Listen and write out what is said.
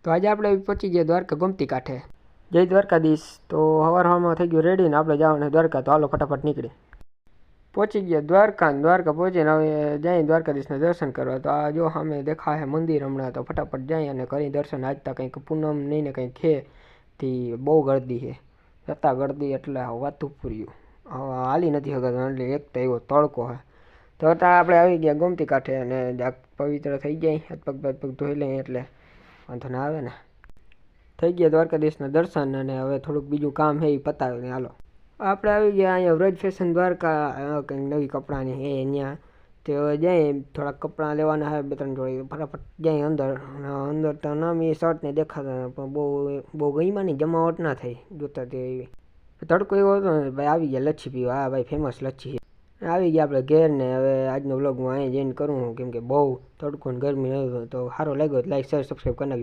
તો આજે આપણે પહોંચી ગયા દ્વારકા ગોમતી કાંઠે. જય દ્વારકાધીશ. તો હવારમાં થઈ ગયું રેડી ને આપણે જવાનું દ્વારકા. તો હાલો ફટાફટ નીકળી. પહોંચી ગયા દ્વારકા પહોંચીને હવે જઈ દ્વારકાધીશના દર્શન કરવા. તો આ જો સામે દેખા છે મંદિર હમણાં. તો ફટાફટ જઈ અને કરી દર્શન. આજતા કંઈક પૂનમ નહીં ને કંઈક છે થી બહુ ગળદી છે. જતા ગળદી એટલે વાતું પૂર્યું. હવે હાલી નથી હગાતું એટલે એક તો એવો તડકો છે. તો ત્યાં આપણે આવી ગયા ગોમતી કાંઠે અને પવિત્ર થઈ જાય. હાથ પગ ધોઈ લઈએ એટલે વાંધો ના આવે ને. થઈ ગયા દ્વારકાધીશના દર્શન અને હવે થોડુંક બીજું કામ છે એ પતાવીને હાલો આપણે આવી ગયા અહીંયા વ્રજ ફેશન દ્વારકા. કંઈક નવી કપડાની છે અહીંયા. તો હવે જઈએ થોડાક કપડાં લેવાના છે 2-3 જોડી. ફટાફટ જઈએ અંદર તો નામ એ શર્ટ ને દેખાતા પણ બહુ ગઈમાં નહીં, જમાવટ ના થઈ જોતા તે એવી. તડકો એવો હતો ને ભાઈ. આવી ગયા લચ્છી પીવા. હા ભાઈ ફેમસ લચ્છી છે. આવી ગયા આપણે ઘેર ને હવે આજનો વ્લોગ હું અહીંયા જ એન્ડ કરું કેમ કે બહુ તડકો ને ગરમી હતું. તો સારો લાગ્યો લાઈક શેર સબસ્ક્રાઈબ કરી નાખજો.